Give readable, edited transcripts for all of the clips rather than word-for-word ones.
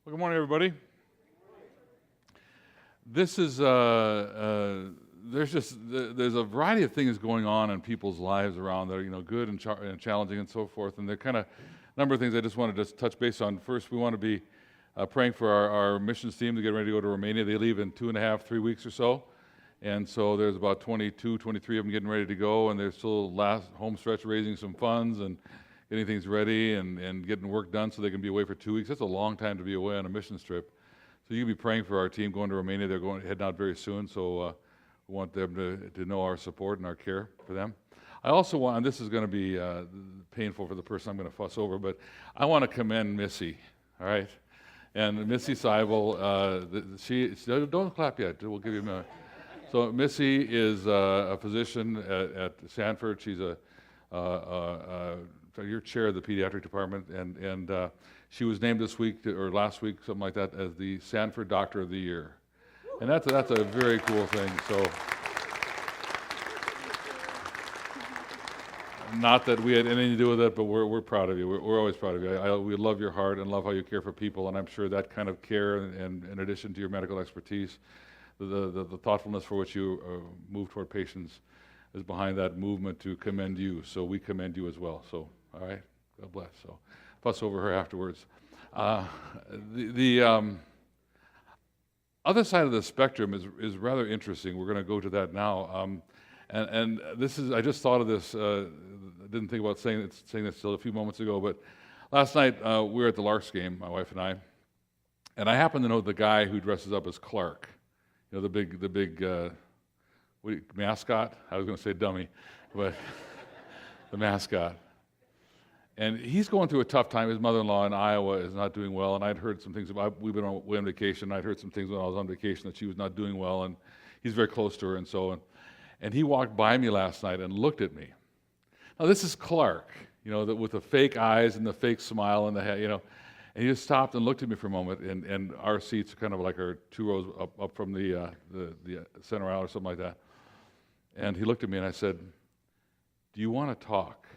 Well, good morning, everybody. This is there's a variety of things going on in people's lives around that are good and challenging and so forth. And there are kind of a number of things I just wanted to touch base on. First, we want to be praying for our missions team to get ready to go to Romania. They leave in 2.5, 3 weeks or so. And so there's about 22, 23 of them getting ready to go, and they're still last home stretch raising some funds and getting things ready and getting work done so they can be away for 2 weeks. That's a long time to be away on a missions trip. So you can be praying for our team going to Romania. They're heading out very soon, so we want them to know our support and our care for them. I also want, and this is going to be painful for the person I'm going to fuss over, but I want to commend Missy, all right? And Missy Seibel, she don't clap yet. We'll give you a minute. So Missy is a physician at Sanford. She's you're chair of the pediatric department, and she was named this week or last week, something like that, as the Sanford Doctor of the Year, and that's a very cool thing. So, not that we had anything to do with it, but we're proud of you. We're always proud of you. We love your heart and love how you care for people, and I'm sure that kind of care, and in addition to your medical expertise, the thoughtfulness for which you move toward patients is behind that movement to commend you. So we commend you as well. So, all right, God bless. So, fuss over her afterwards. The other side of the spectrum is rather interesting. We're going to go to that now. And this is, I just thought of this. I didn't think about saying this still a few moments ago, but last night we were at the Larks game, my wife and I happen to know the guy who dresses up as Clark. You know, the big mascot? I was going to say dummy, but the mascot. And he's going through a tough time. His mother-in-law in Iowa is not doing well, and I'd heard some things about, we've been away on vacation, I'd heard some things when I was on vacation that she was not doing well, and he's very close to her and so on. And he walked by me last night and looked at me. Now this is Clark, with the fake eyes and the fake smile and the head, and he just stopped and looked at me for a moment, and our seats are kind of like our 2 rows up from the center aisle or something like that. And he looked at me and I said, "Do you want to talk?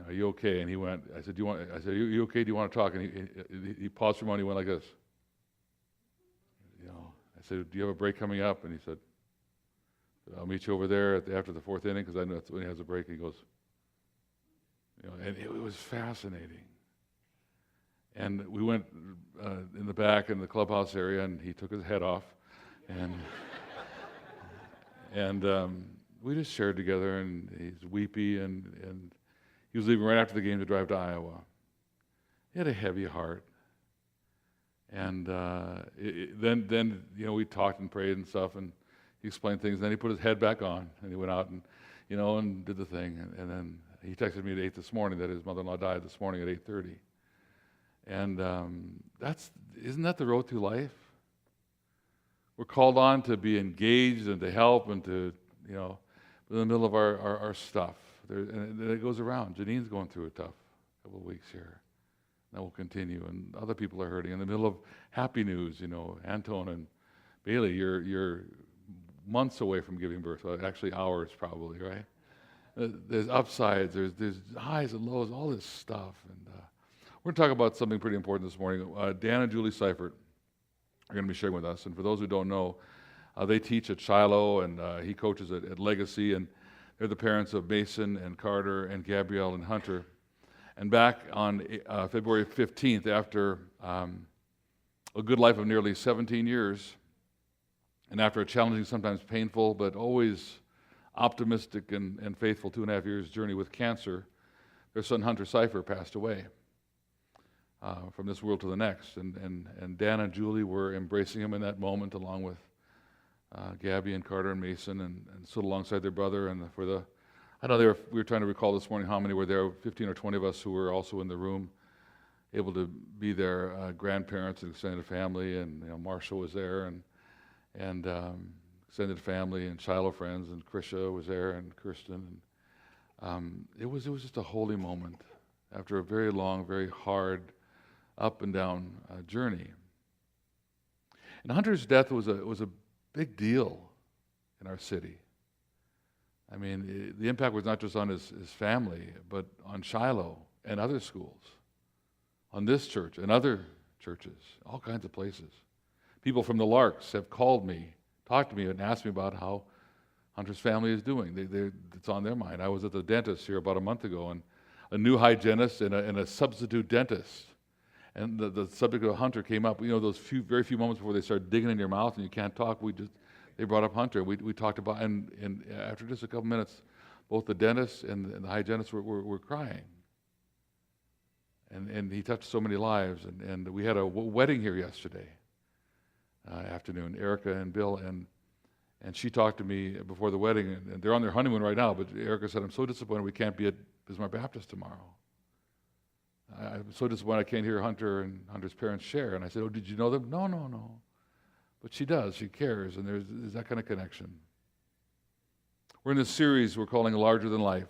Are you okay?" And he went, I said, "Are you okay? Do you want to talk?" And he paused for a moment, he went like this. I said, "Do you have a break coming up?" And he said, "I'll meet you over there after the 4th inning, because I know that's when he has a break." And he goes, and it was fascinating. And we went in the back in the clubhouse area, and he took his head off, and we just shared together, and he's weepy, and he was leaving right after the game to drive to Iowa. He had a heavy heart. And then we talked and prayed and stuff, and he explained things. And then he put his head back on, and he went out and and did the thing. And then he texted me at 8 this morning that his mother-in-law died this morning at 8:30. And isn't that the road through life? We're called on to be engaged and to help and to in the middle of our stuff. And it goes around. Janine's going through a tough couple of weeks here. That will continue, and other people are hurting. In the middle of happy news, Antone and Bailey, you're months away from giving birth. Well, actually, hours probably, right? There's upsides, there's highs and lows, all this stuff. And we're going to talk about something pretty important this morning. Dan and Julie Seifert are going to be sharing with us. And for those who don't know, they teach at Shiloh, and he coaches at Legacy, and they're the parents of Mason and Carter and Gabrielle and Hunter. And back on February 15th, after a good life of nearly 17 years, and after a challenging, sometimes painful, but always optimistic and faithful 2.5 years journey with cancer, their son Hunter Seifert passed away from this world to the next. And Dan and Julie were embracing him in that moment, along with Gabby and Carter and Mason, and stood alongside their brother. And I know we were trying to recall this morning how many were there, 15 or 20 of us who were also in the room, able to be their grandparents and extended family, and Marshall was there, and extended family, and Shiloh friends, and Krisha was there, and Kirsten. And it was just a holy moment after a very long, very hard, up and down journey. And Hunter's death was a big deal in our city. I mean, the impact was not just on his family, but on Shiloh and other schools, on this church and other churches, all kinds of places. People from the Larks have called me, talked to me, and asked me about how Hunter's family is doing. It's on their mind. I was at the dentist here about a month ago, and a new hygienist and a substitute dentist. And the subject of Hunter came up. You know, those very few moments before they start digging in your mouth and you can't talk, they brought up Hunter. We talked about, and after just a couple minutes, both the dentist and the hygienist were crying. And he touched so many lives. And we had a wedding here yesterday afternoon, Erica and Bill, and she talked to me before the wedding, and they're on their honeymoon right now, but Erica said, I'm so disappointed we can't be at Bismarck Baptist tomorrow. I'm so disappointed I can't hear Hunter and Hunter's parents share. And I said, oh, did you know them? No. But she does. She cares, and there's that kind of connection. We're in this series we're calling Larger Than Life.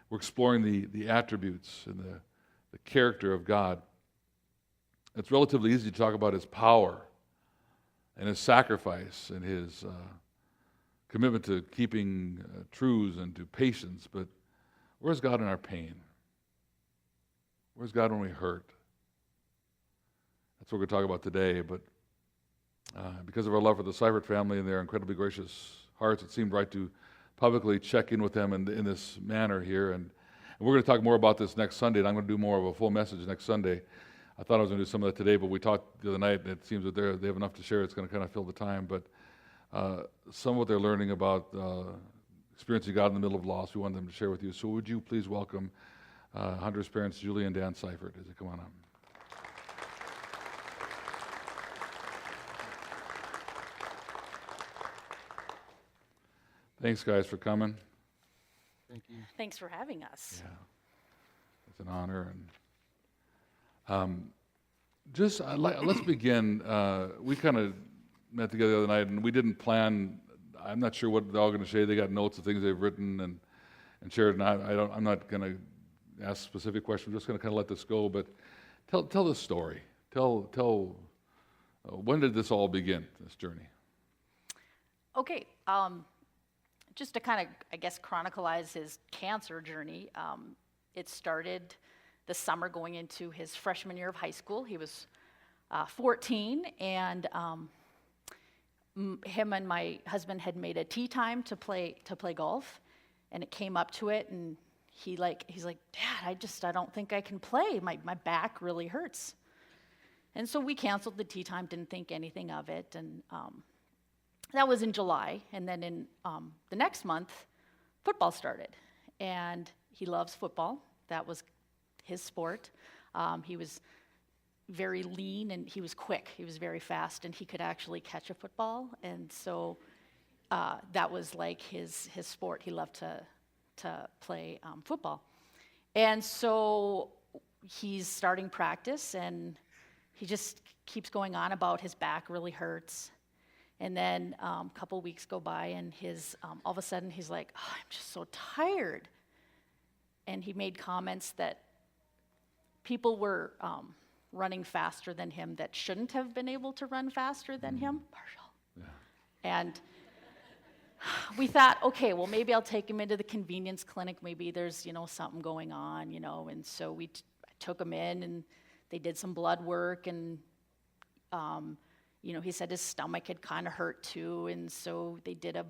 We're exploring the attributes and the character of God. It's relatively easy to talk about His power and His sacrifice and His commitment to keeping truths and to patience, but where's God in our pain? Where's God when we hurt? That's what we're going to talk about today, but because of our love for the Seifert family and their incredibly gracious hearts, it seemed right to publicly check in with them in this manner here, and we're going to talk more about this next Sunday, and I'm going to do more of a full message next Sunday. I thought I was going to do some of that today, but we talked the other night, and it seems that they have enough to share. It's going to kind of fill the time, but some of what they're learning about experiencing God in the middle of loss, we want them to share with you. So would you please welcome Hunter's parents, Julie and Dan Seifert, as they come on up. Thanks, guys, for coming. Thank you. Thanks for having us. Yeah, it's an honor. And let's begin. We kind of met together the other night, and we didn't plan. I'm not sure what they're all going to say. They got notes of things they've written and shared, and I'm not going to ask specific questions. I'm just going to kind of let this go. But tell the story. Tell when did this all begin? This journey. Okay, just to kind of, I guess, chronicleize his cancer journey. It started the summer going into his freshman year of high school. He was 14, and him and my husband had made a tee time to play golf, and it came up to it, and he's like, Dad, I don't think I can play. My back really hurts. And so we canceled the tee time, didn't think anything of it, and that was in July. And then in the next month, football started, and he loves football. That was his sport. He was very lean, and he was quick. He was very fast, and he could actually catch a football. And so that was like his sport. He loved to play football. And so he's starting practice, and he just keeps going on about his back really hurts. And then a couple weeks go by, and all of a sudden he's like, oh, I'm just so tired. And he made comments that people were running faster than him that shouldn't have been able to run faster than him. Partial. Yeah. And we thought, okay, well, maybe I'll take him into the convenience clinic. Maybe there's, something going on, And so I took him in, and they did some blood work, and he said his stomach had kind of hurt too, and so they did a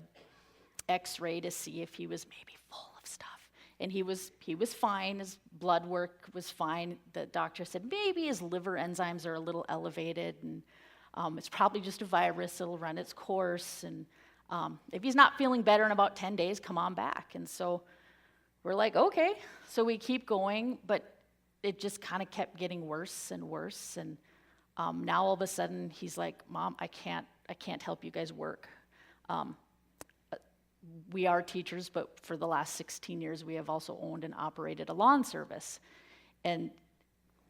X-ray to see if he was maybe full of stuff. And he was fine. His blood work was fine. The doctor said maybe his liver enzymes are a little elevated, and it's probably just a virus. It'll run its course, and if he's not feeling better in about 10 days, come on back. And so we're like, okay. So we keep going, but it just kind of kept getting worse and worse, and now all of a sudden he's like, Mom, I can't help you guys work. We are teachers, but for the last 16 years we have also owned and operated a lawn service, and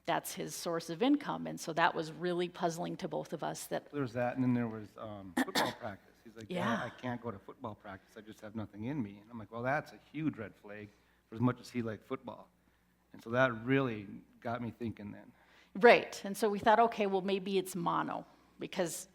that's his source of income. And so that was really puzzling to both of us. That There was that, and then there was football practice. He's like, Yeah. I can't go to football practice. I just have nothing in me. And I'm like, well, that's a huge red flag for as much as he liked football. And so that really got me thinking then. Right, and so we thought, okay, well, maybe it's mono, because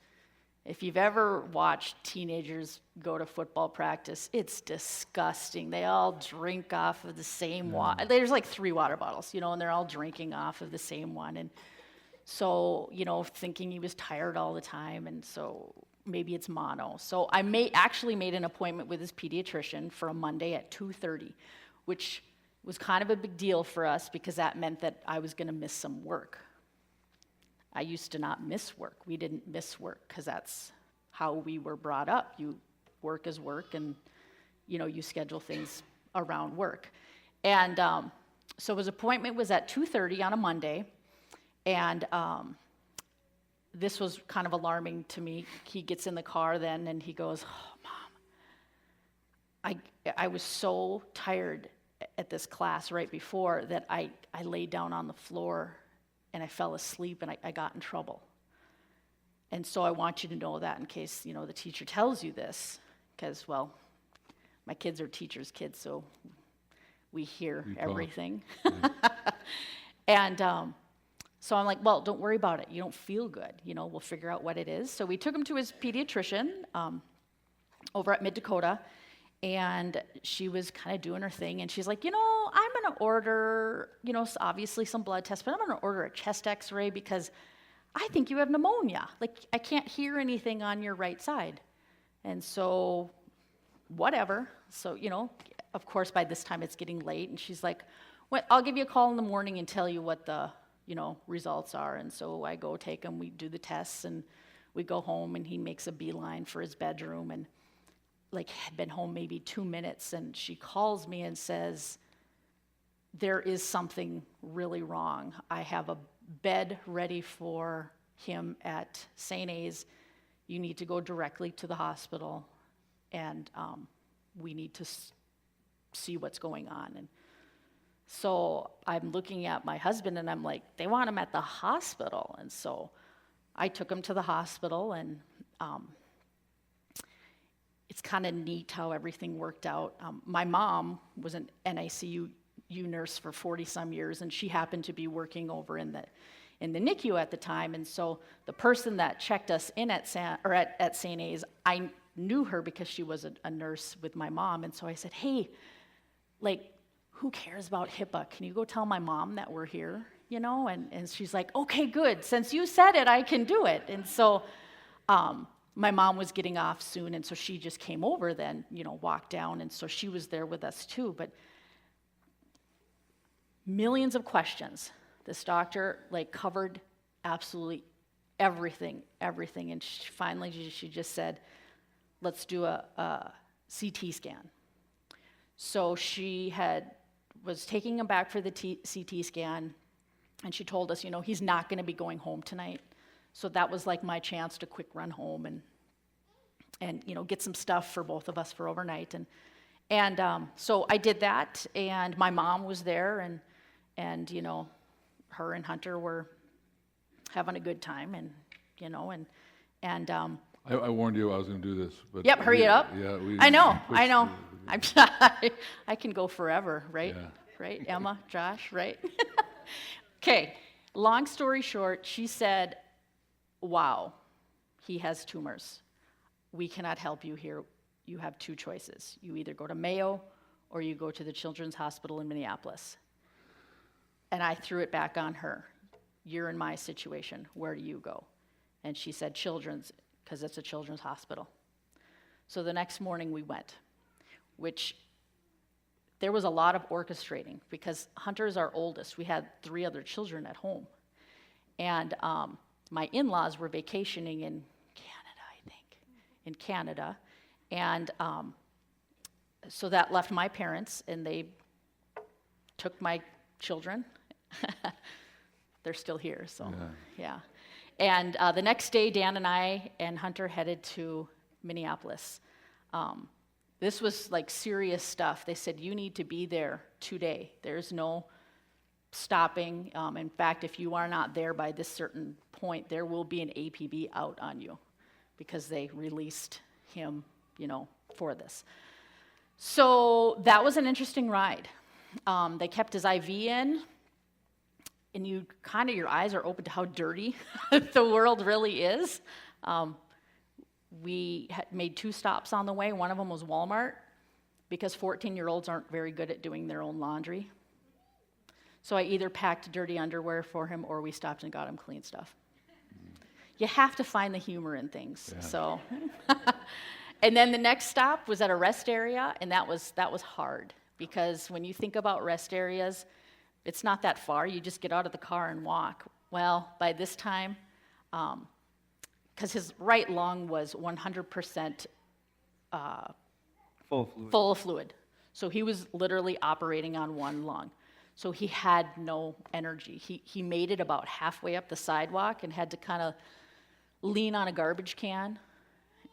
If you've ever watched teenagers go to football practice, it's disgusting. They all drink off of the same water. There's like 3 water bottles, and they're all drinking off of the same one. And so, thinking he was tired all the time, and so maybe it's mono. So I actually made an appointment with his pediatrician for a Monday at 2:30, which was kind of a big deal for us because that meant that I was going to miss some work. I used to not miss work. We didn't miss work because that's how we were brought up. Work is work, and you schedule things around work. And so his appointment was at 2:30 on a Monday, and this was kind of alarming to me. He gets in the car then, and he goes, "Oh, Mom, I was so tired at this class right before that I laid down on the floor and I fell asleep and I got in trouble. And so I want you to know that in case, the teacher tells you this, because, well, my kids are teachers' kids, so we hear everything." And so I'm like, "Well, don't worry about it. You don't feel good. We'll figure out what it is." So we took him to his pediatrician over at Mid-Dakota, and she was kind of doing her thing, and she's like, "I'm going to order, obviously some blood tests, but I'm going to order a chest x-ray because I think you have pneumonia. Like, I can't hear anything on your right side." And so, whatever. So, of course, by this time it's getting late, and she's like, "Well, I'll give you a call in the morning and tell you what the, results are." And so I go take him, we do the tests, and we go home, and he makes a beeline for his bedroom, and had been home maybe 2 minutes, and she calls me and says, "There is something really wrong. I have a bed ready for him at St. A's. You need to go directly to the hospital, and we need to see what's going on." And so I'm looking at my husband, and I'm like, "They want him at the hospital." And so I took him to the hospital, and it's kind of neat how everything worked out. My mom was an NICU nurse for 40-some years, and she happened to be working over in the NICU at the time. And so the person that checked us in at St. A's, I knew her because she was a nurse with my mom. And so I said, "Hey, who cares about HIPAA? Can you go tell my mom that we're here?" And she's like, "Okay, good. Since you said it, I can do it." And so my mom was getting off soon, and so she just came over then, walked down, and so she was there with us too. But millions of questions. This doctor covered absolutely everything, and finally she just said, "Let's do a CT scan." So she was taking him back for the CT scan, and she told us, he's not going to be going home tonight. So that was my chance to quick run home and get some stuff for both of us for overnight. And so I did that, and my mom was there, and her and Hunter were having a good time, and I warned you I was going to do this. But yep, hurry it up. Yeah, I know. I can go forever, right? Yeah. Right, Emma, Josh, right? Okay, long story short, she said, "Wow, he has tumors. We cannot help you here. You have 2 choices. You either go to Mayo or you go to the Children's Hospital in Minneapolis." And I threw it back on her. "You're in my situation. Where do you go?" And she said, "Children's, because it's a children's hospital." So the next morning we went, which there was a lot of orchestrating because Hunter's our oldest. We had 3 other children at home. And my in-laws were vacationing in Canada, I think, And so that left my parents, and they took my children. They're still here, so yeah. And the next day, Dan and I and Hunter headed to Minneapolis. This was serious stuff. They said, "You need to be there today. There's no stopping. In fact, if you are not there by this certain point, there will be an APB out on you," because they released him, for this. So that was an interesting ride. They kept his IV in, and your eyes are open to how dirty the world really is. We had made 2 stops on the way. One of them was Walmart, because 14-year-olds aren't very good at doing their own laundry. So I either packed dirty underwear for him or we stopped and got him clean stuff. You have to find the humor in things. Yeah. So, and then the next stop was at a rest area, and that was hard, because when you think about rest areas, it's not that far. You just get out of the car and walk. Well, by this time, because his right lung was 100% Full of fluid. full of fluid. So he was literally operating on one lung. So he had no energy. He made it about halfway up the sidewalk and had to kind of lean on a garbage can.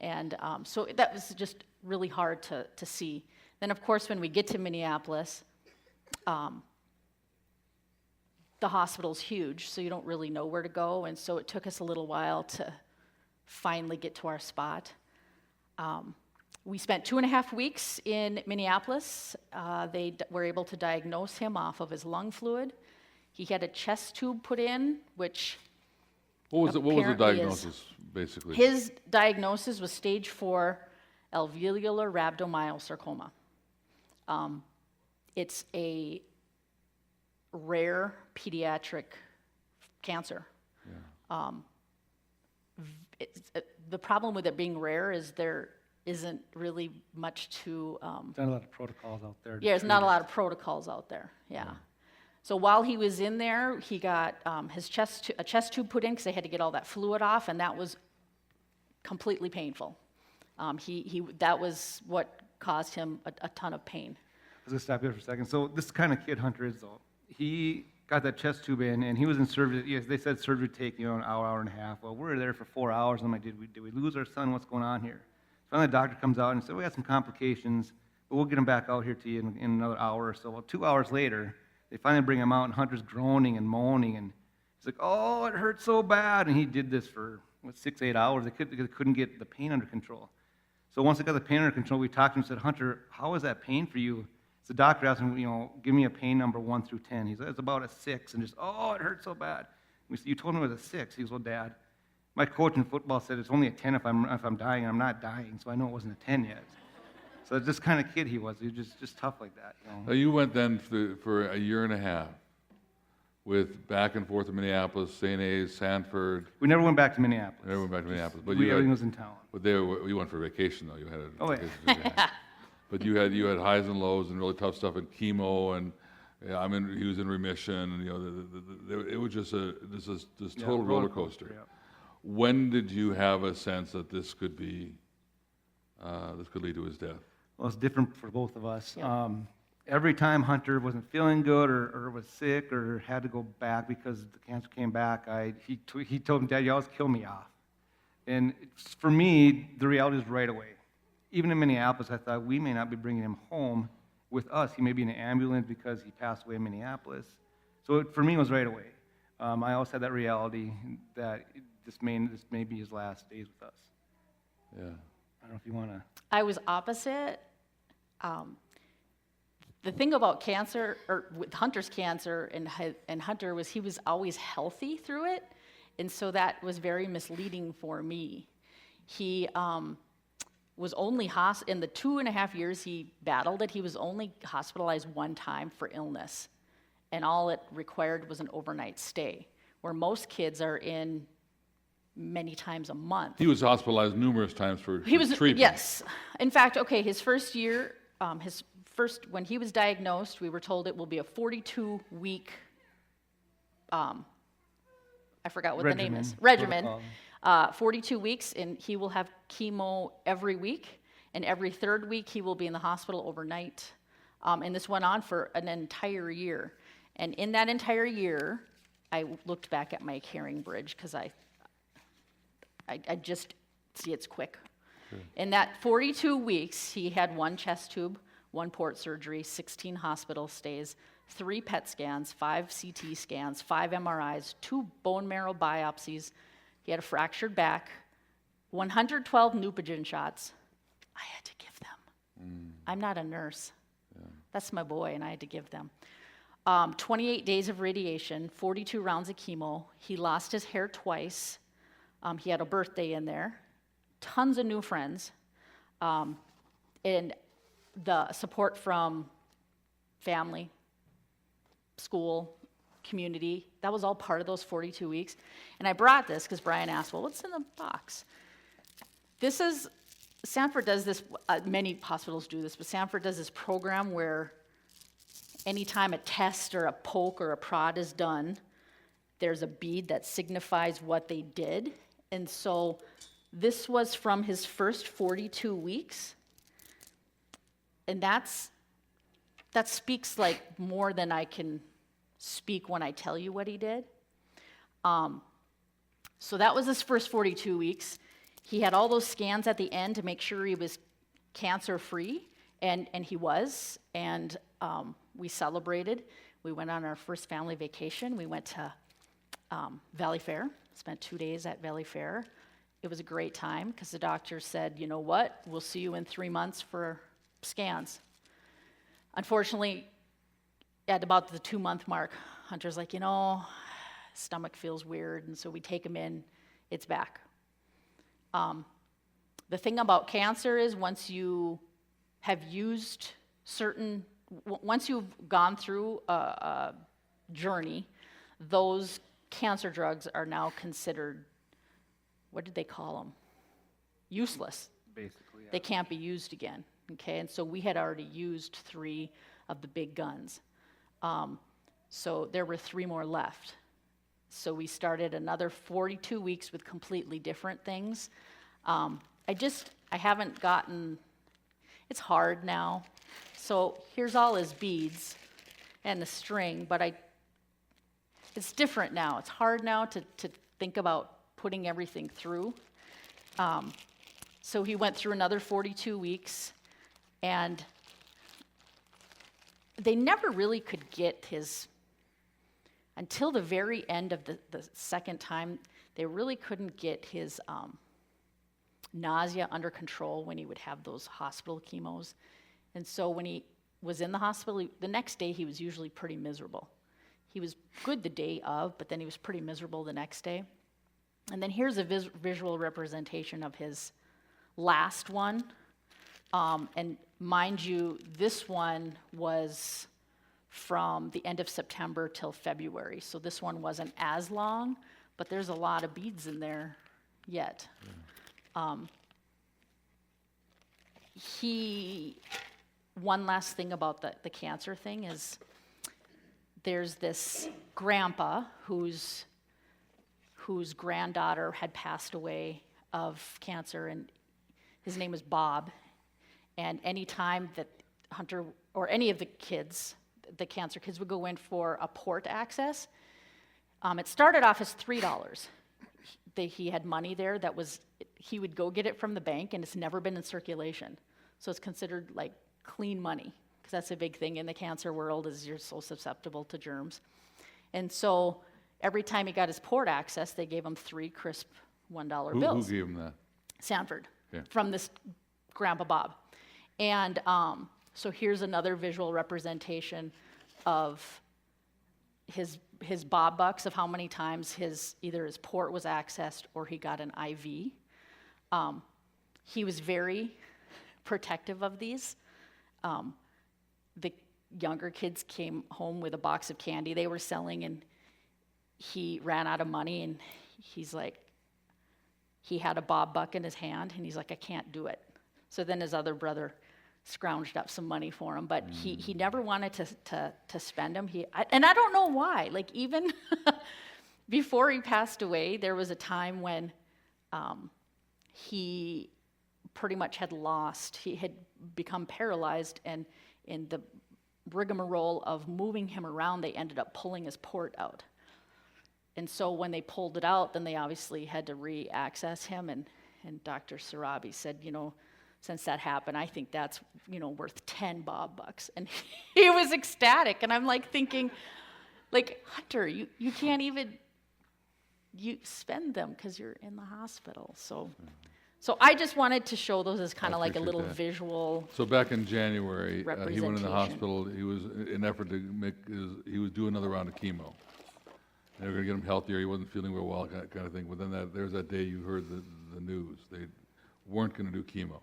And so that was just really hard to see. Then, of course, when we get to Minneapolis, the hospital's huge, so you don't really know where to go. And so it took us a little while to finally get to our spot. We spent 2.5 weeks in Minneapolis. They were able to diagnose him off of his lung fluid. He had a chest tube put in, which What was the apparently is- diagnosis, basically? his diagnosis was stage 4 alveolar rhabdomyosarcoma. It's a rare pediatric cancer. The problem with it being rare is there isn't really much to, Not a lot of protocols out there. to there's not treat a it. lot of protocols out there, yeah. So while he was in there, he got a chest tube put in because they had to get all that fluid off, and that was completely painful. That was what caused him a ton of pain. I was gonna stop here for a second. So this kind of kid Hunter is, though. He got that chest tube in, and he was in surgery. Yes, they said surgery would take, an hour and a half. Well, we were there for 4 hours. And I'm like, did we lose our son? What's going on here? Finally, the doctor comes out and said, we got some complications, but we'll get him back out here to you in another hour or so. Well, 2 hours later, they finally bring him out, and Hunter's groaning and moaning, and he's like, oh, it hurts so bad. And he did this for 6, 8 hours. They couldn't get the pain under control. So once they got the pain under control, we talked to him and said, Hunter, how is that pain for you? So the doctor asked him, give me a pain number 1 through 10. He said, it's about a 6, and just, oh, it hurts so bad. We said, you told me it was a 6. He goes, well, Dad, my coach in football said it's only a 10 if I'm dying. I'm not dying, so I know it wasn't a 10 yet. So this kind of kid he was. He was just tough like that. Now, you went then for a year and a half with back and forth to Minneapolis, St. A's, Sanford. We never went back to Minneapolis. Never went back to Minneapolis, but Everything was in town. But you went for vacation though. You had a Oh, yeah. vacation. But you had highs and lows and really tough stuff and chemo and he was in remission and it was just this Yeah, total roller coaster. yeah. When did you have a sense that this could lead to his death? Well, it's different for both of us. Yeah. Every time Hunter wasn't feeling good or was sick or had to go back because the cancer came back, he told him, Dad, you always kill me off. And for me, the reality is right away. Even in Minneapolis, I thought we may not be bringing him home with us. He may be in an ambulance because he passed away in Minneapolis. So for me, it was right away. I always had that reality that this may be his last days with us. Yeah. I don't know if you want to. I was opposite. The thing about cancer, or with Hunter's cancer and Hunter, was he was always healthy through it, and so that was very misleading for me. He was only in the 2.5 years he battled it, he was only hospitalized 1 time for illness, and all it required was an overnight stay, where most kids are in many times a month. He was hospitalized numerous times for treatment. Yes. In fact, okay, his first year, when he was diagnosed, we were told it will be a 42-week, I forgot what the name is, regimen. 42 weeks, and he will have chemo every week, and every 3rd week he will be in the hospital overnight. And this went on for an entire year. And in that entire year, I looked back at my carrying bridge because I just see it's quick. Sure. In that 42 weeks, he had 1 chest tube, 1 port surgery, 16 hospital stays, 3 PET scans, 5 CT scans, 5 MRIs, 2 bone marrow biopsies. He had a fractured back, 112 Neupogen shots. I had to give them. I'm not a nurse. Yeah. That's my boy, and I had to give them. 28 days of radiation, 42 rounds of chemo. He lost his hair twice. He had a birthday in there. tons of new friends, and the support from family, school, community, that was all part of those 42 weeks. And I brought this because Brian asked, well, what's in the box? This is, Sanford does this, many hospitals do this, but Sanford does this program where anytime a test or a poke or a prod is done, there's a bead that signifies what they did. And so this was from his first 42 weeks. And that speaks like more than I can speak when I tell you what he did. So that was his first 42 weeks. He had all those scans at the end to make sure he was cancer-free, and he was. And we celebrated. We went on our first family vacation. We went to Valley Fair, spent 2 days at Valley Fair. It was a great time because the doctor said, you know what, we'll see you in 3 months for scans. Unfortunately, at about the 2-month mark, Hunter's like, you know, stomach feels weird, and so we take him in, it's back. The thing about cancer is once you have used once you've gone through a journey, those cancer drugs are now considered, what did they call them? Useless. Basically, yeah. They can't be used again, okay? And so we had already used 3 of the big guns. So there were 3 more left. So we started another 42 weeks with completely different things. I haven't gotten, it's hard now. So here's all his beads and the string, but it's different now. It's hard now to think about putting everything through. So he went through another 42 weeks, and they never really could get his, until the very end of the second time, they really couldn't get his nausea under control when he would have those hospital chemos. And so when he was in the hospital, the next day he was usually pretty miserable. He was good the day of, but then he was pretty miserable the next day. And then here's a visual representation of his last one. And mind you, this one was from the end of September till February. So this one wasn't as long, but there's a lot of beads in there yet. One last thing about the cancer thing is there's this grandpa whose granddaughter had passed away of cancer, and his name was Bob. And any time that Hunter or any of the kids, the cancer kids, would go in for a port access, it started off as $3. He had money there he would go get it from the bank, and it's never been in circulation. So it's considered like clean money, because that's a big thing in the cancer world, is you're so susceptible to germs. And so every time he got his port access, they gave him 3 crisp $1 bills. Who gave him that? Sanford, Yeah. from this Grandpa Bob. And so here's another visual representation of his Bob bucks, of how many times either his port was accessed or he got an IV. He was very protective of these. The younger kids came home with a box of candy they were selling, and he ran out of money, and he's like, he had a Bob buck in his hand, and he's like, I can't do it. So then his other brother scrounged up some money for him, but he never wanted to spend them. And I don't know why. Like, even before he passed away, there was a time when he pretty much he had become paralyzed, and in the rigmarole of moving him around, they ended up pulling his port out. And so when they pulled it out, then they obviously had to re-access him, and Dr. Sarabi said, since that happened, I think that's, worth 10 Bob bucks. And he was ecstatic, and I'm like thinking, like, Hunter, you can't even, you spend them because you're in the hospital. So I just wanted to show those as kind of like a little that. visual. So back in January, he went in the Representation. hospital. He was in an effort to he was doing another round of chemo. They were going to get him healthier. He wasn't feeling real well, kind of thing. But then there's that day you heard the news. weren't going to do chemo.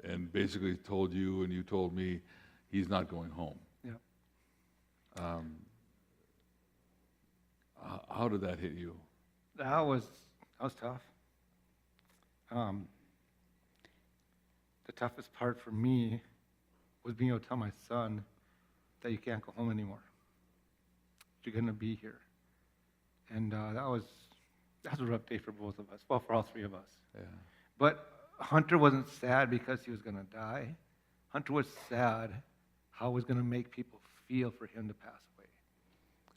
And basically told you and you told me he's not going home. Yeah. How did that hit you? That was tough. The toughest part for me was being able to tell my son that you can't go home anymore. You're going to be here. And that was a rough day for both of us. Well, for all three of us. Yeah. But Hunter wasn't sad because he was going to die. Hunter was sad how it was going to make people feel for him to pass away,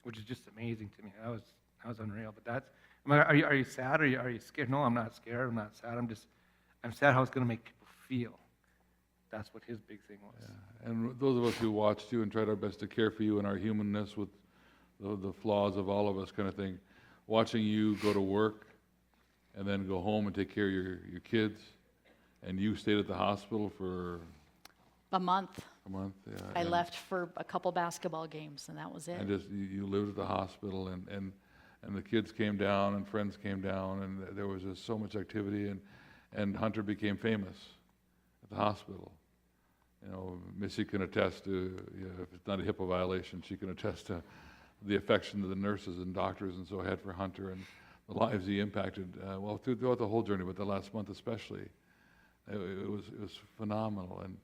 which is just amazing to me. That was unreal. But that's, I mean, are you sad? Are you scared? No, I'm not scared. I'm not sad. I'm sad how it's going to make people feel. That's what his big thing was. Yeah. And those of us who watched you and tried our best to care for you and our humanness with the flaws of all of us kind of thing, watching you go to work and then go home and take care of your kids, and you stayed at the hospital for A month. a month. Yeah, I and- left for a couple basketball games, and that was it. And just, you lived at the hospital, and the kids came down, and friends came down, and there was just so much activity, and Hunter became famous at the hospital. You know, Missy can attest to, you know, if it's not a HIPAA violation, she can attest to the affection that the nurses and doctors and so had for Hunter, and the lives he impacted, well, throughout the whole journey, but the last month especially. It was phenomenal, and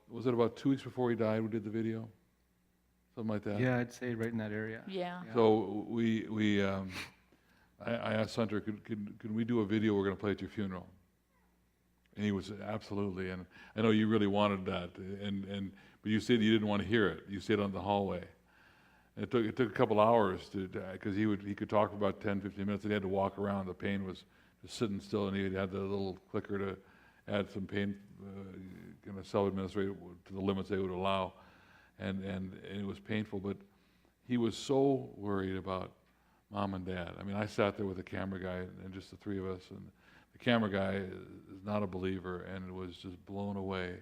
was it about 2 weeks before he died we did the video? Something like that? Yeah, I'd say right in that area. Yeah. So I asked Hunter, could we do a video we're going to play at your funeral? And he was absolutely, and I know you really wanted that, but you said you didn't want to hear it. You stayed on the hallway. And it took a couple hours because he could talk for about 10, 15 minutes, and he had to walk around. The pain was just sitting still, and he had the little clicker to add some pain, kind of self-administrate to the limits they would allow, and it was painful. But he was so worried about Mom and Dad. I mean, I sat there with the camera guy and just the three of us, and the camera guy is not a believer and was just blown away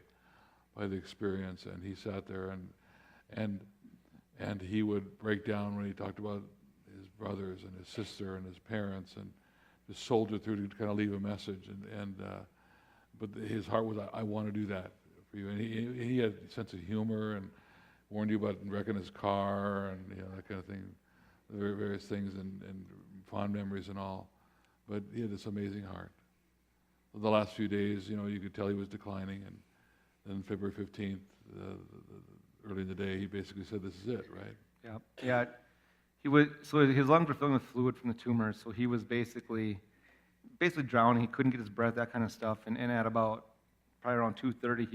by the experience. And he sat there and he would break down when he talked about his brothers and his sister and his parents, and just soldier through to kind of leave a message. But his heart was, I want to do that for you. And he had a sense of humor and warned you about wrecking his car and that kind of thing, various things and fond memories and all. But he had this amazing heart. The last few days, you could tell he was declining, and then February 15th, early in the day, he basically said, "This is it," right? Yeah. So his lungs were filling with fluid from the tumor, so he was basically drowning. He couldn't get his breath, that kind of stuff. And at about probably around 2:30,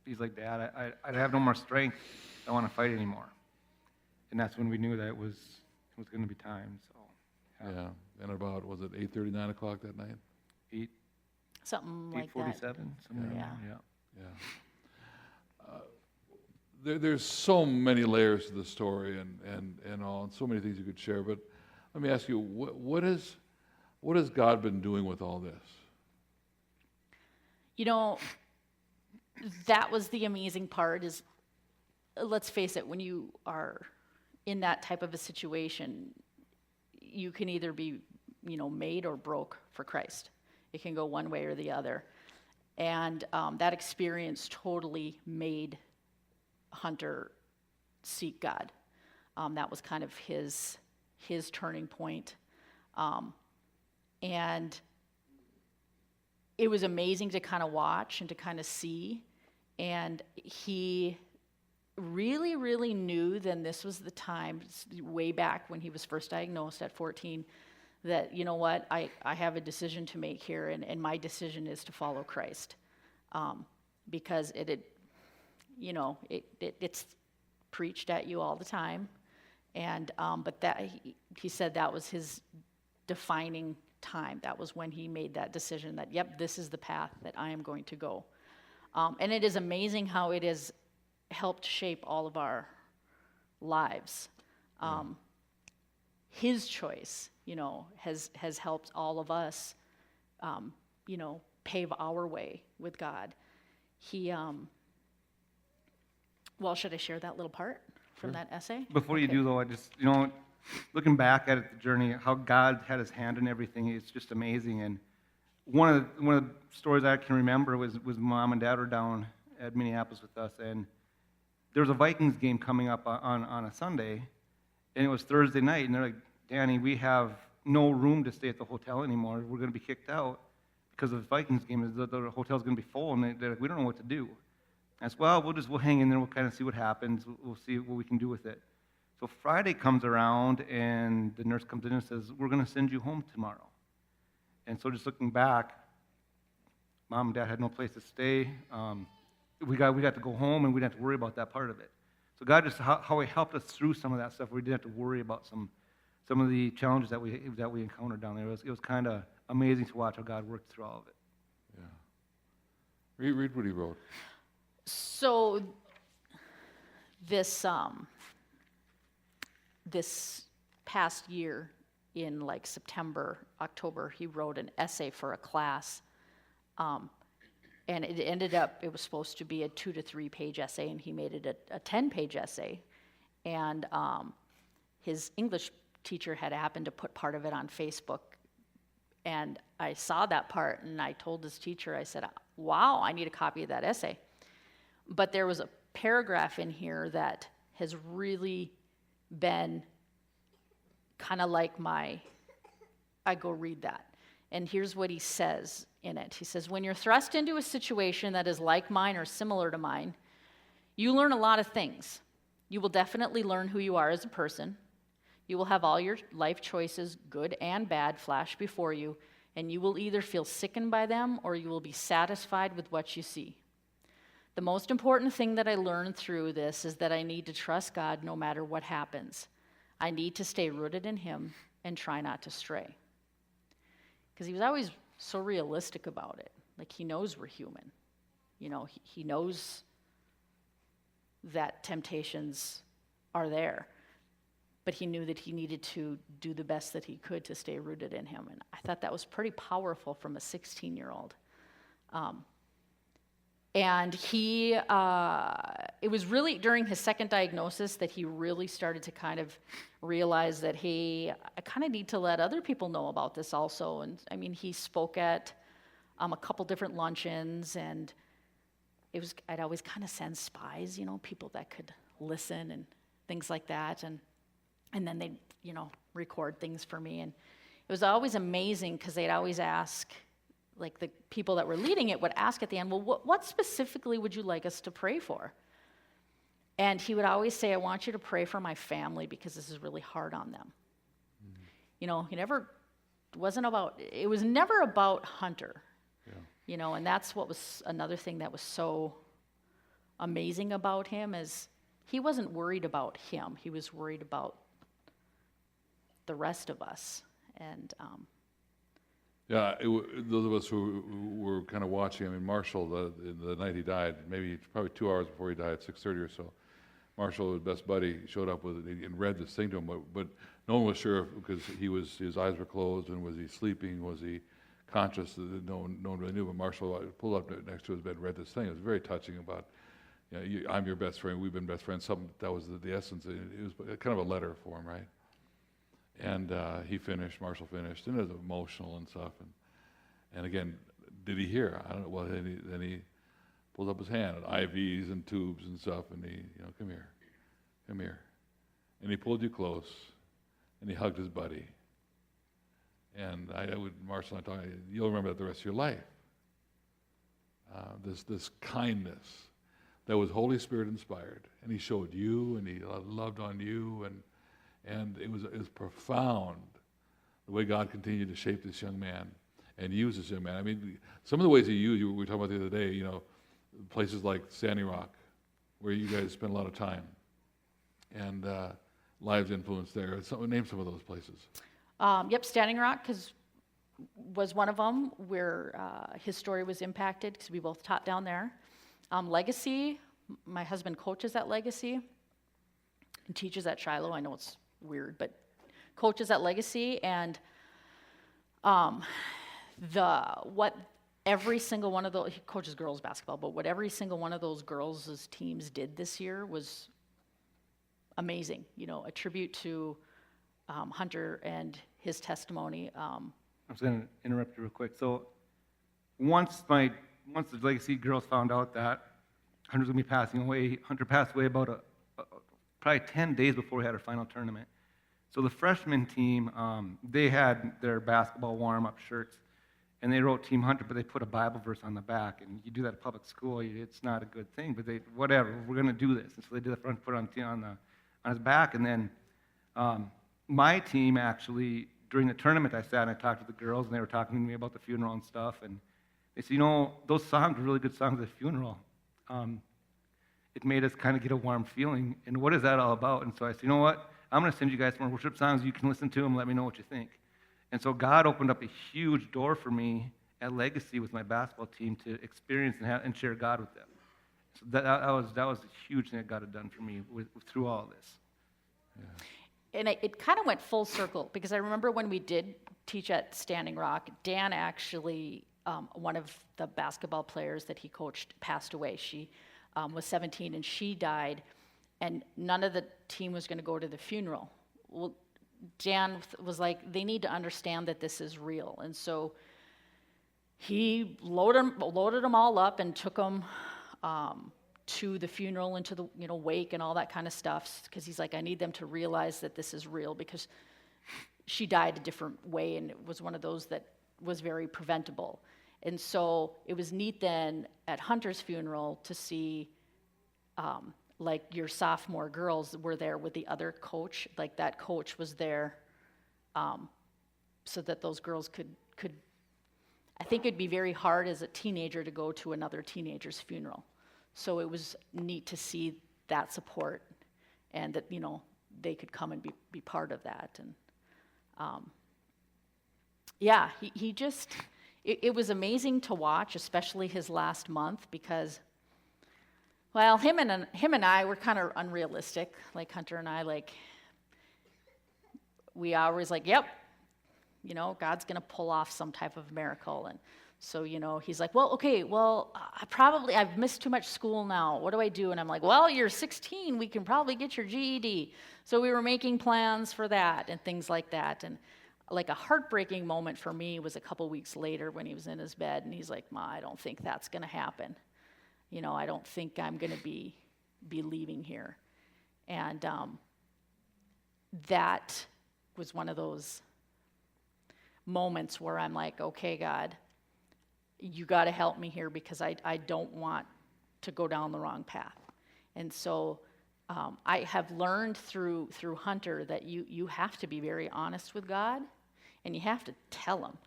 he's like, "Dad, I have no more strength. I don't want to fight anymore." And that's when we knew that it was going to be time. So Yeah. And about, was it 8:30, 9 o'clock that night? Something like that. 8:47, somewhere Yeah. around there, Yeah. There's so many layers to the story and all, and so many things you could share. But let me ask you, what has God been doing with all this? That was the amazing part is, let's face it, when you are in that type of a situation, you can either be, made or broke for Christ. It can go one way or the other. And that experience totally made Hunter seek God. That was kind of his turning point. And it was amazing to kind of watch and to kind of see. And he really, really knew then this was the time, way back when he was first diagnosed at 14, that, you know what, I have a decision to make here, and my decision is to follow Christ. Because it's preached at you all the time. And but that he said that was his defining time. That was when he made that decision that, yep, this is the path that I am going to go. And it is amazing how it has helped shape all of our lives. His choice, has helped all of us, pave our way with God. He, well, should I share that little part from that essay? Before you Okay. do, though, I just, looking back at it, the journey, how God had his hand in everything, it's just amazing. And one of the stories I can remember was mom and dad were down at Minneapolis with us, and there was a Vikings game coming up on a Sunday, and it was Thursday night, and they're like, Danny, we have no room to stay at the hotel anymore. We're going to be kicked out because of the Vikings game. The hotel's going to be full, and they're like, we don't know what to do. I said, well, we'll hang in there. We'll kind of see what happens. We'll see what we can do with it. So Friday comes around, and the nurse comes in and says, we're going to send you home tomorrow. And so just looking back, mom and dad had no place to stay. We got to go home, and we didn't have to worry about that part of it. So God just how He helped us through some of that stuff. We didn't have to worry about some of the challenges that we encountered down there. It was kind of amazing to watch how God worked through all of it. Yeah. Read what he wrote. So this this past year, in like September, October, he wrote an essay for a class, and it ended up, it was supposed to be a 2 to 3 page essay, and he made it a 10-page essay, and his English teacher had happened to put part of it on Facebook, and I saw that part, and I told his teacher, I said, wow, I need a copy of that essay. But there was a paragraph in here that has really been kind of like I go read that. And here's what he says in it. He says, when you're thrust into a situation that is like mine or similar to mine, you learn a lot of things. You will definitely learn who you are as a person. You will have all your life choices, good and bad, flash before you, and you will either feel sickened by them or you will be satisfied with what you see. The most important thing that I learned through this is that I need to trust God no matter what happens. I need to stay rooted in Him and try not to stray. Because he was always so realistic about it. Like, he knows we're human. You know, he knows that temptations are there. But he knew that he needed to do the best that he could to stay rooted in Him. And I thought that was pretty powerful from a 16-year-old. And it was really during his second diagnosis that he really started to kind of realize that, hey, I kind of need to let other people know about this also. And I mean, he spoke at a couple different luncheons, and I'd always kind of send spies, you know, people that could listen and things like that. And then they'd, you know, record things for me. And it was always amazing because they'd always ask, like the people that were leading it would ask at the end, well, what specifically would you like us to pray for? And he would always say, I want you to pray for my family because this is really hard on them. Mm-hmm. You know, it was never about Hunter. Yeah. You know, and that's what was another thing that was so amazing about him is he wasn't worried about him. He was worried about the rest of us. And yeah, those of us who were kind of watching, I mean, Marshall, the night he died, probably 2 hours before he died, 6:30 or so, Marshall, his best buddy, showed up with it and read this thing to him, but no one was sure because his eyes were closed, and was he sleeping, was he conscious? No one really knew, but Marshall pulled up next to his bed and read this thing. It was very touching about, you know, I'm your best friend, we've been best friends, that was the essence. It was kind of a letter for him, right? And Marshall finished, and it was emotional and stuff. And again, did he hear? I don't know. Well, then he pulled up his hand, IVs and tubes and stuff, and he, you know, come here. And he pulled you close, and he hugged his buddy. And Marshall and I talking, you'll remember that the rest of your life. This kindness that was Holy Spirit inspired, and he showed you, and he loved on you, and it was profound the way God continued to shape this young man and use this young man. I mean, some of the ways he used, we were talking about the other day, you know, places like Standing Rock, where you guys spend a lot of time, and lives influence there. Name some of those places. Yep, Standing Rock was one of them where his story was impacted because we both taught down there. Legacy, my husband coaches at Legacy and teaches at Shiloh. I know it's weird, but coaches at Legacy, and what every single one of those, he coaches girls basketball, but what every single one of those girls' teams did this year was amazing. You know, a tribute to Hunter and his testimony. I was going to interrupt you real quick. So once the Legacy girls found out that Hunter's going to be passing away, Hunter passed away about probably 10 days before we had our final tournament. So the freshman team, they had their basketball warm-up shirts, and they wrote Team Hunter, but they put a Bible verse on the back. And you do that at public school, it's not a good thing, but whatever, we're going to do this. And so they did the front, put it on his back. And then my team actually, during the tournament, I sat and I talked to the girls, and they were talking to me about the funeral and stuff. And they said, those songs were really good songs at the funeral. It made us kind of get a warm feeling. And what is that all about? And so I said, you know what? I'm going to send you guys some worship songs. You can listen to them. Let me know what you think. And so God opened up a huge door for me at Legacy with my basketball team to experience and share God with them. So that was a huge thing that God had done for me through all of this. Yeah. And it kind of went full circle, because I remember when we did teach at Standing Rock, Dan actually, one of the basketball players that he coached, passed away. She was 17 and she died, and none of the team was going to go to the funeral. Well, Dan was like, they need to understand that this is real. And so he loaded them all up and took them to the funeral and to the wake and all that kind of stuff, because he's like, I need them to realize that this is real, because she died a different way, and it was one of those that was very preventable. And so it was neat then at Hunter's funeral to see like your sophomore girls were there with the other coach, like that coach was there so that those girls could, I think it'd be very hard as a teenager to go to another teenager's funeral. So it was neat to see that support, and that, they could come and be part of that. And yeah, he just, it was amazing to watch, especially his last month, because, well, him and I were kind of unrealistic. Like Hunter and I, we always yep, God's going to pull off some type of miracle. And so, he's like, well, okay, I've missed too much school now. What do I do? And I'm like, well, you're 16. We can probably get your GED. So we were making plans for that and things like that. And like a heartbreaking moment for me was a couple weeks later when he was in his bed, and he's like, Ma, I don't think that's going to happen. I don't think I'm going to be leaving here. And that was one of those moments where I'm like, okay, God, you got to help me here, because I don't want to go down the wrong path. And so I have learned through Hunter that you have to be very honest with God, and you have to tell him,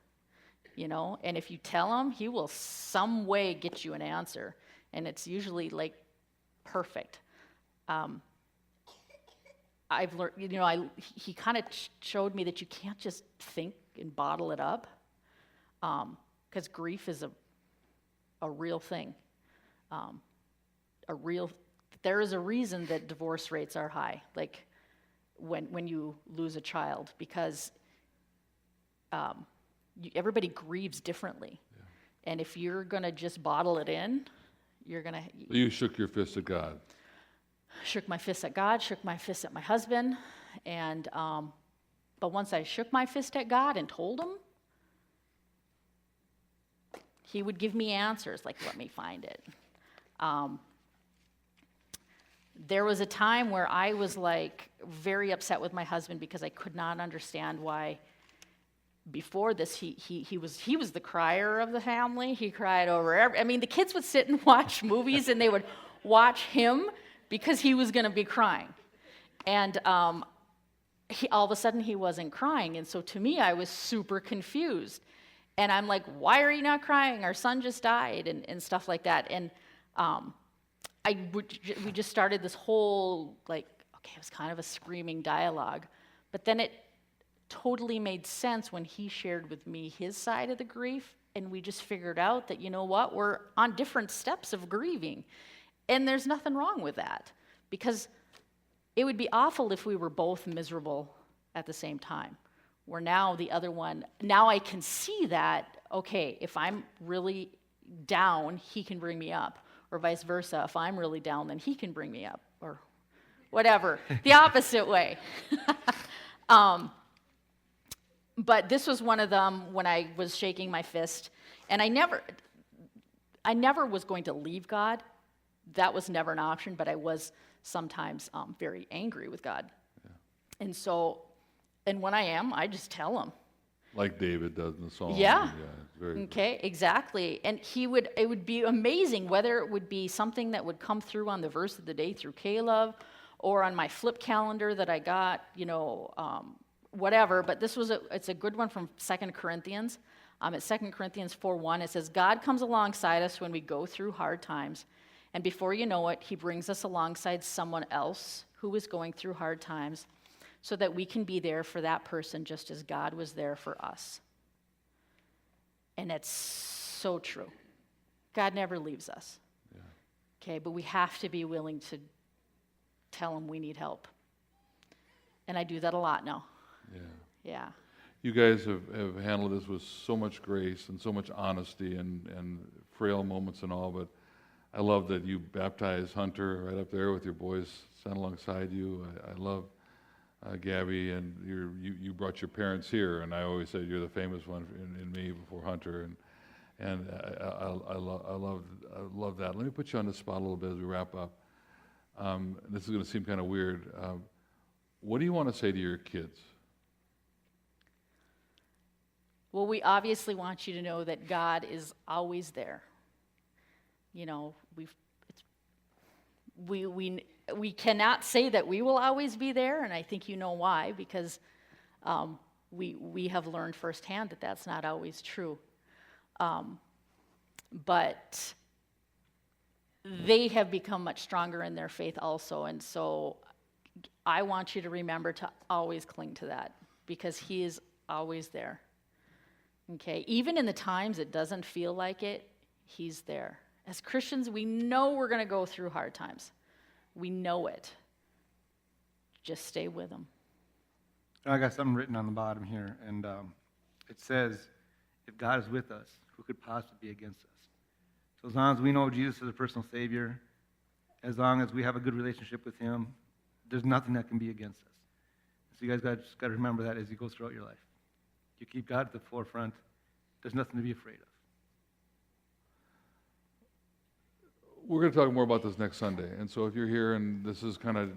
and if you tell him, he will some way get you an answer, and it's usually perfect. I've learned, he kind of showed me that you can't just think and bottle it up, because grief is a real thing. There is a reason that divorce rates are high, when you lose a child, because everybody grieves differently. Yeah. And if you're going to just bottle it in, you're going to... You shook your fist at God. Shook my fist at God, shook my fist at my husband, and but once I shook my fist at God and told him, he would give me answers, let me find it. There was a time where I was very upset with my husband, because I could not understand why. Before this, he was the crier of the family. He cried over the kids would sit and watch movies, and they would watch him because he was going to be crying. And all of a sudden, he wasn't crying. And so to me, I was super confused. And I'm like, why are you not crying? Our son just died, and stuff like that. And we just started this whole, it was kind of a screaming dialogue. But then it totally made sense when he shared with me his side of the grief, and we just figured out that, we're on different steps of grieving. And there's nothing wrong with that, because it would be awful if we were both miserable at the same time. Where now the other one, now I can see that, okay, if I'm really down, he can bring me up. Or vice versa, if I'm really down, then he can bring me up. Or whatever, the opposite way. But this was one of them when I was shaking my fist, and I never was going to leave God. That was never an option, but I was sometimes very angry with God. And so, and when I am, I just tell him. Like David does in the Psalm. Yeah. It's very Okay, exactly. And it would be amazing whether it would be something that would come through on the verse of the day through Caleb or on my flip calendar that I got, whatever. But it's a good one from 2 Corinthians. It's 2 Corinthians 4:1. It says, God comes alongside us when we go through hard times. And before you know it, he brings us alongside someone else who is going through hard times so that we can be there for that person just as God was there for us. And it's so true. God never leaves us. Yeah. Okay, but we have to be willing to tell him we need help. And I do that a lot now. Yeah. Yeah. You guys have handled this with so much grace and so much honesty and frail moments and all, but I love that you baptized Hunter right up there with your boys standing alongside you. I love Gabby, and you brought your parents here, and I always said you're the famous one in me before Hunter, and I love that. Let me put you on the spot a little bit as we wrap up. This is going to seem kind of weird. What do you want to say to your kids? Well, we obviously want you to know that God is always there. We cannot say that we will always be there, and I think you know why, because we have learned firsthand that that's not always true. But they have become much stronger in their faith also, and so I want you to remember to always cling to that, because he is always there. Okay, even in the times it doesn't feel like it, he's there. As Christians, we know we're going to go through hard times. We know it. Just stay with him. I got something written on the bottom here, and it says, if God is with us, who could possibly be against us? So as long as we know Jesus is a personal Savior, as long as we have a good relationship with him, there's nothing that can be against us. So you guys just got to remember that as you go throughout your life. You keep God at the forefront, there's nothing to be afraid of. We're going to talk more about this next Sunday, and so if you're here and this is kind of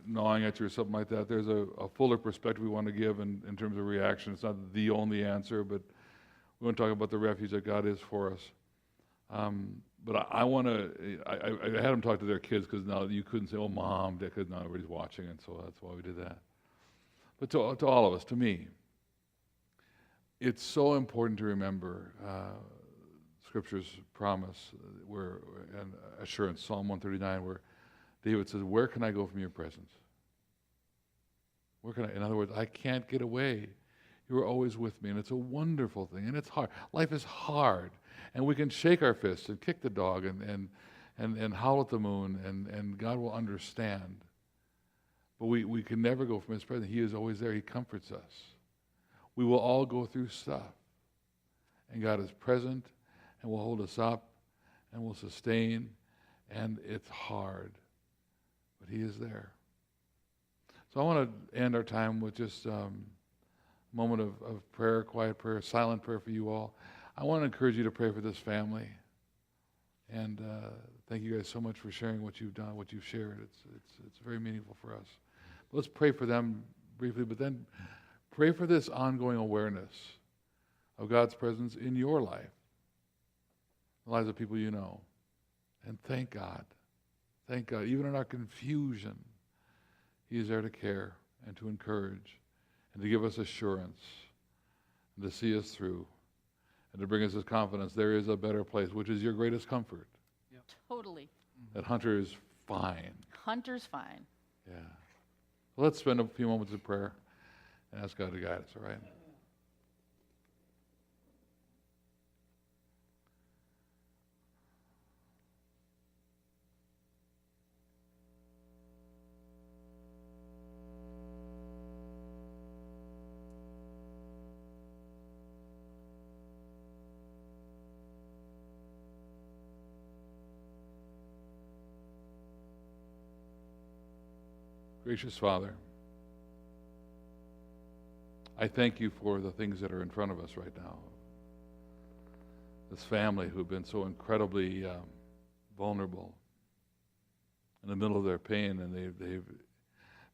gnawing at you or something like that, there's a fuller perspective we want to give in terms of reaction. It's not the only answer, but we want to talk about the refuge that God is for us. But I want to, I had them talk to their kids, because now you couldn't say, oh, Mom, Dad, because now everybody's watching, and so that's why we did that. But to all of us, to me, it's so important to remember Scripture's promise and assurance, Psalm 139, where David says, where can I go from your presence? Where can I? In other words, I can't get away. You are always with me, and it's a wonderful thing, and it's hard. Life is hard, and we can shake our fists and kick the dog and howl at the moon, and God will understand. But we can never go from his presence. He is always there. He comforts us. We will all go through stuff, and God is present and will hold us up and will sustain, and it's hard, but he is there. So I want to end our time with just a moment of prayer, quiet prayer, silent prayer for you all. I want to encourage you to pray for this family, and thank you guys so much for sharing what you've done, what you've shared. It's very meaningful for us. Let's pray for them briefly, but then pray for this ongoing awareness of God's presence in your life, the lives of people you know. And thank God. Thank God. Even in our confusion, he is there to care and to encourage and to give us assurance and to see us through and to bring us this confidence. There is a better place, which is your greatest comfort. Totally. That Hunter is fine. Hunter's fine. Yeah. Well, let's spend a few moments of prayer and ask God to guide us, all right? Gracious Father, I thank you for the things that are in front of us right now. This family who've been so incredibly vulnerable in the middle of their pain, and they've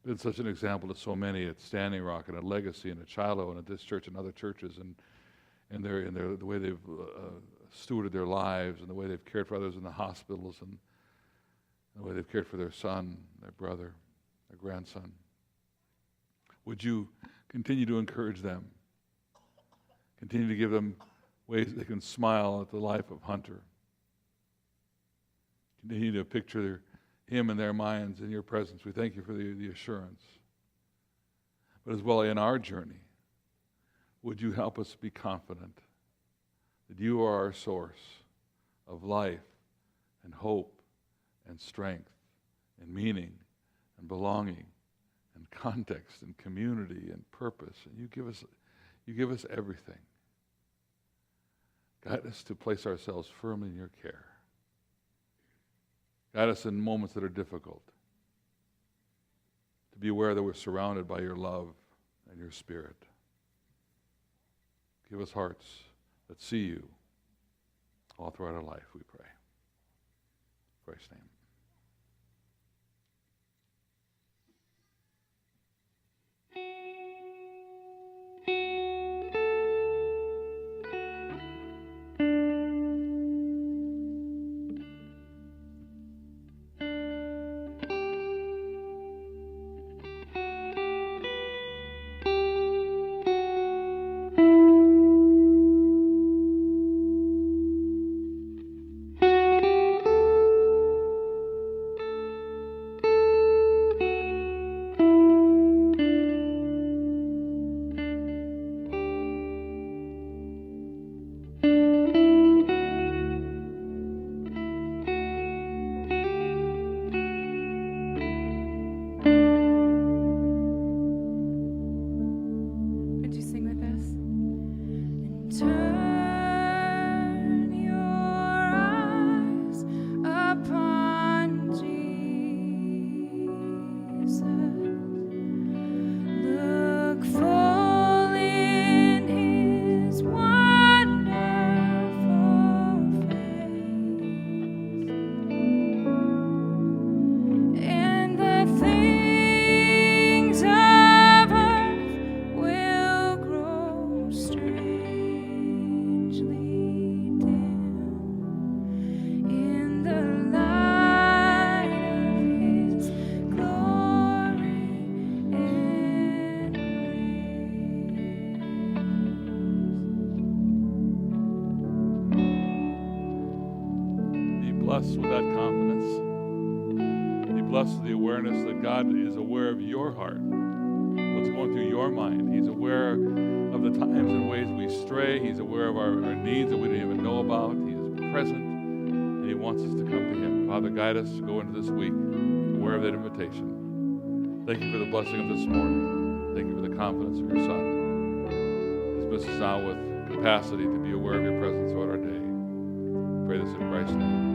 been such an example to so many at Standing Rock and at Legacy and at Shiloh and at this church and other churches, and the way they've stewarded their lives and the way they've cared for others in the hospitals and the way they've cared for their son, their brother, their grandson. Would you continue to encourage them? Continue to give them ways they can smile at the life of Hunter. Continue to picture him in their minds in your presence. We thank you for the assurance. But as well in our journey, would you help us be confident that you are our source of life and hope and strength and meaning and belonging and context and community and purpose. And you give us everything. Guide us to place ourselves firmly in your care. Guide us in moments that are difficult, to be aware that we're surrounded by your love and your Spirit. Give us hearts that see you all throughout our life, we pray. In Christ's name. Blessed with that confidence. Be blessed with the awareness that God is aware of your heart, what's going through your mind. He's aware of the times and ways we stray. He's aware of our needs that we didn't even know about. He is present, and He wants us to come to Him. Father, guide us to go into this week aware of that invitation. Thank you for the blessing of this morning. Thank you for the confidence of your Son. Dismiss us now with capacity to be aware of your presence throughout our day. Pray this in Christ's name.